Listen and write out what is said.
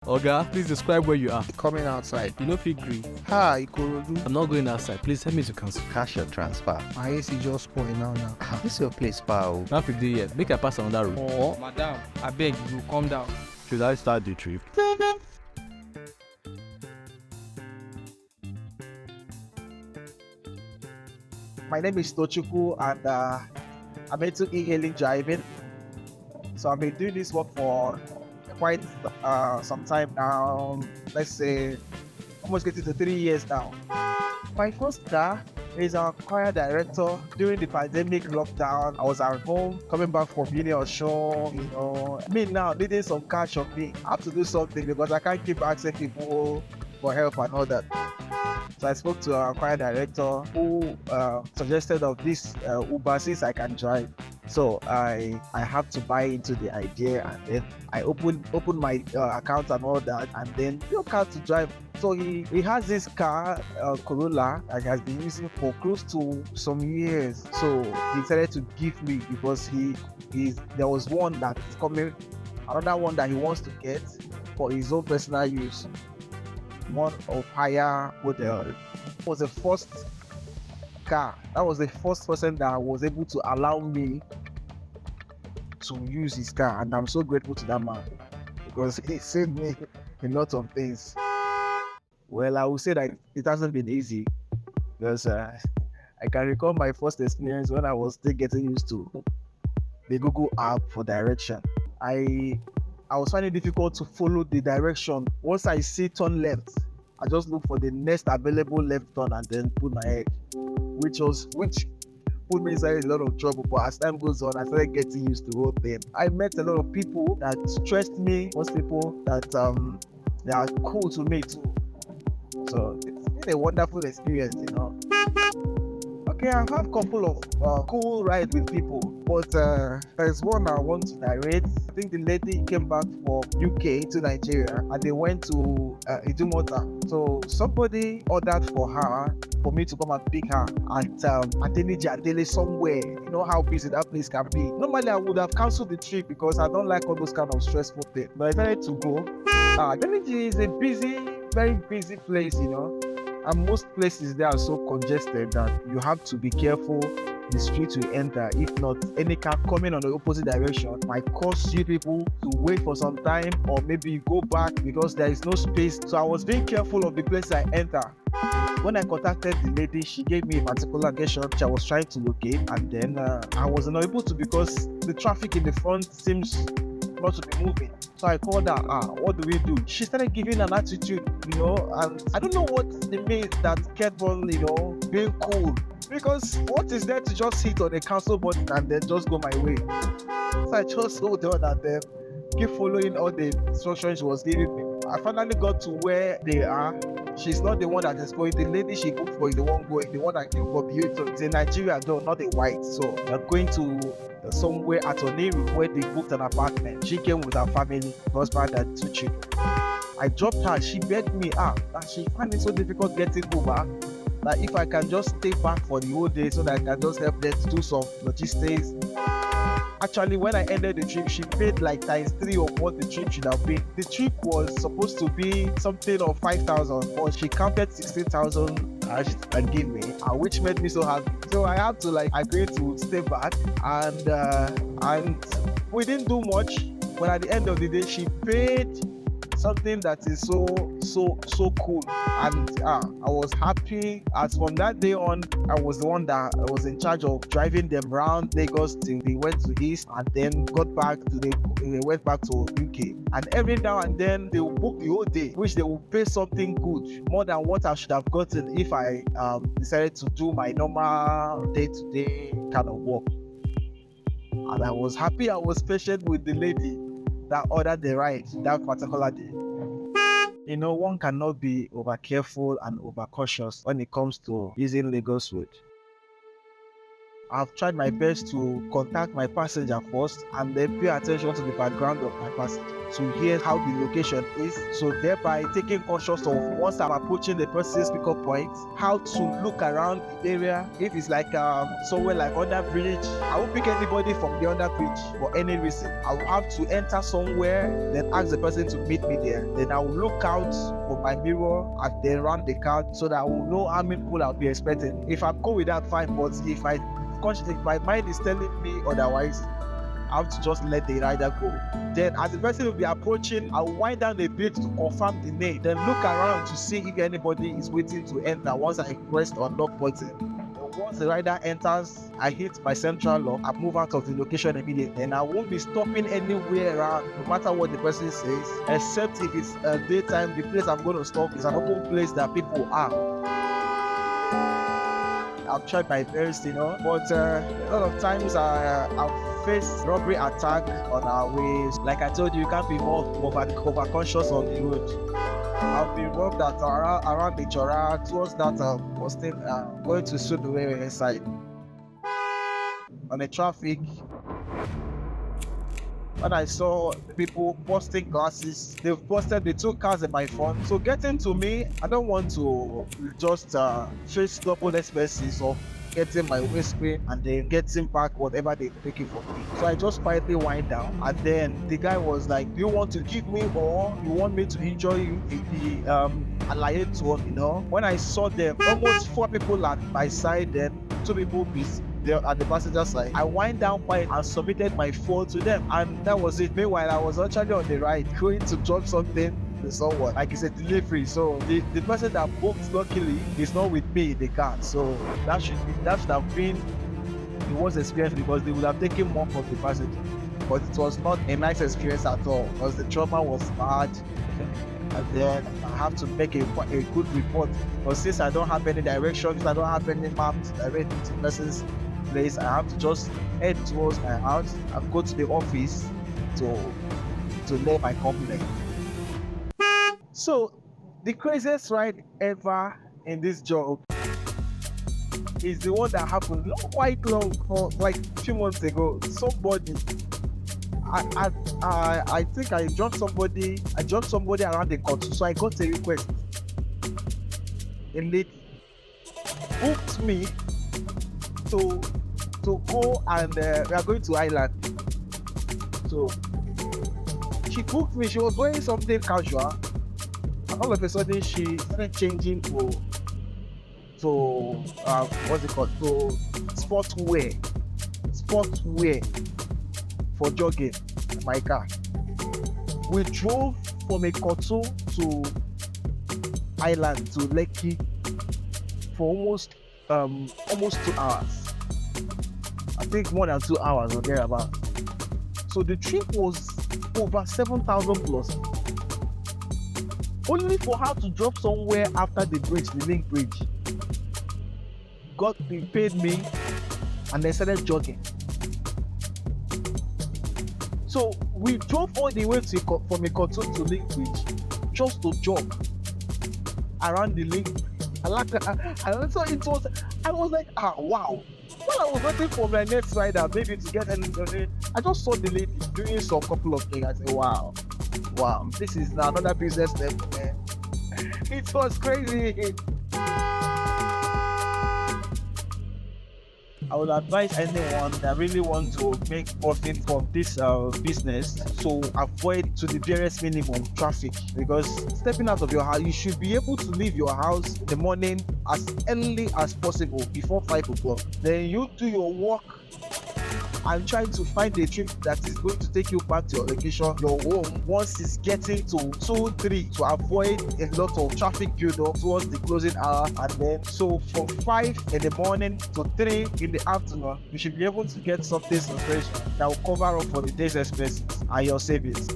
Oga, please describe where you are. Coming outside. You know fig green. Hi, Ikotun. I'm not going outside. Please help me to cancel. Cash your transfer. My AC just spoiled now. This your place, pal. Now 50 years. Make I pass another road. Oh. Madam, I beg you, calm down. Should I start the trip? My name is Tochukwu and I'm into e-hailing driving. So I've been doing this work for quite some time now. Let's say almost getting to 3 years now. My first car is our choir director. During the pandemic lockdown, I was at home coming back from uni or show, me now needing some cash on me. I have to do something because I can't keep asking people for help and all that. So I spoke to our choir director who suggested of this Uber since I can drive. So I have to buy into the idea, and then I open my account and all that, and then look out to drive. So he has this car, Corolla, that he has been using for close to some years. So he decided to give me because there was one that is coming, another one that he wants to get for his own personal use. One of higher model. It was the first car. That was the first person that was able to allow me to use his car, and I'm so grateful to that man because he saved me a lot of things. Well, I would say that it hasn't been easy because I can recall my first experience when I was still getting used to the Google app for direction. I was finding it difficult to follow the direction. Once I see turn left, I just look for the next available left turn and then put my head, which put me inside a lot of trouble. But as time goes on, I started getting used to the whole thing. I met a lot of people that stressed me. Most people that they are cool to me too. So it's been a wonderful experience, Okay, I've had a couple of cool rides with people, but there's one I want to narrate. I think the lady came back from UK to Nigeria and they went to Idumota. So somebody ordered for me to come and pick her at Adeniji somewhere. You know how busy that place can be. Normally I would have cancelled the trip because I don't like all those kind of stressful things, but I decided to go. Adeniji is a very busy place, and most places there are so congested that you have to be careful the street you enter. If not, any car coming on the opposite direction might cause you people to wait for some time, or maybe you go back because there is no space. So I was being careful of the place I enter. When I contacted the lady, she gave me a particular location which I was trying to locate, and then I was not able to because the traffic in the front seems not to be moving. So I called her, what do we do? She started giving an attitude, and I don't know what it means that kept on, being cool. Because what is there to just hit on the cancel button and then just go my way? So I just hold on and then keep following all the instructions she was giving me. I finally got to where they are. She's not the one that is going. The lady she booked for is the one going. The one that came for beauty. So it's a Nigerian though, not a white. So they're going to somewhere at Oniru where they booked an apartment. She came with her family, husband and 2 children. I dropped her. She begged me that she found it so difficult getting over that if I can just stay back for the whole day so that I can just help them to do some logistics. Actually, when I ended the trip, she paid like ×3 of what the trip should have been. The trip was supposed to be something of 5,000, but she counted 16,000 and gave me, which made me so happy. So I had to agree to stay back, and we didn't do much. But at the end of the day, she paid something that is so cool, and I was happy. As from that day on, I was the one that was in charge of driving them around Lagos till they went to East, and then they went back to UK. And every now and then they will book the whole day, which they will pay something good, more than what I should have gotten if I decided to do my normal day-to-day kind of work. And I was happy. I was patient with the lady that ordered the ride that particular day. One cannot be over careful and over cautious when it comes to using Lagos Road. I've tried my best to contact my passenger first and then pay attention to the background of my passenger to hear how the location is. So thereby taking conscious of once I'm approaching the person's pickup point, how to look around the area. If it's like somewhere like under bridge, I won't pick anybody from the under bridge for any reason. I will have to enter somewhere, then ask the person to meet me there. Then I will look out for my mirror and then run the card so that I will know how many people I'll be expecting. If I'm cool with that, fine. But if my mind is telling me otherwise, I have to just let the rider go. Then as the person will be approaching, I'll wind down a bit to confirm the name. Then look around to see if anybody is waiting to enter once I press the unlock button. Once the rider enters, I hit my central lock. I move out of the location immediately. And I won't be stopping anywhere around, no matter what the person says, except if it's daytime. The place I'm going to stop is an open place that people are. I've tried my best, but a lot of times I've faced robbery attack on our ways. Like I told you, you can't be more over conscious on the road. I've been robbed at around the Chora towards that posting going to shoot the way inside. On the traffic, when I saw people posting glasses, they've posted the 2 cars in my phone. So getting to me, I don't want to just face double expenses of getting my windscreen and then getting back whatever they're taking from me. So I just quietly wind down, and then the guy was like, do you want to give me or you want me to enjoy you in the Alaye tour, When I saw them, almost 4 people at my side, then 2 people there at the passenger side, I wind down quiet and submitted my phone to them, and that was it. Meanwhile, I was actually on the ride going to drop something to someone, like it's a delivery. So the person that booked, luckily, is not with me in the car. So that should have been the worst experience, because they would have taken more from the passenger. But it was not a nice experience at all, because the trauma was bad. And then I have to make a good report, because since I don't have any directions, I don't have any map to direct me to the person's place, I have to just head towards my house and go to the office to lay my complaint. So the craziest ride ever in this job is the one that happened not quite long, like a few months ago. Somebody, I think I dropped somebody around the Ikotun, so I got a request. A lady booked me to go, and we are going to Island. So she booked me. She was wearing something casual, and all of a sudden she started changing to what's it called? To sportswear for jogging in my car. We drove from Ikotun to Island to Lekki for almost 2 hours. I think more than 2 hours or thereabout. So the trip was over 7,000 plus. Only for her to drop somewhere after the bridge, the link bridge. They paid me, and they started jogging. So we drove all the way from Ikotun to link bridge just to jog around the link. I was like, wow. While I was waiting for my next rider, maybe to get anything, I just saw the lady doing some couple of things. I said, wow, this is another business level, man. It was crazy. I would advise anyone that really wants to make profit from this business to avoid to the barest minimum traffic, because stepping out of your house, you should be able to leave your house in the morning as early as possible, before 5 o'clock. Then you do your work and try to find a trip that is going to take you back to your location, your home, once it's getting to 2-3, to avoid a lot of traffic build-up towards the closing hour. And then so from 5 in the morning to 3 in the afternoon, you should be able to get something substantial that will cover up for the day's expenses and your savings.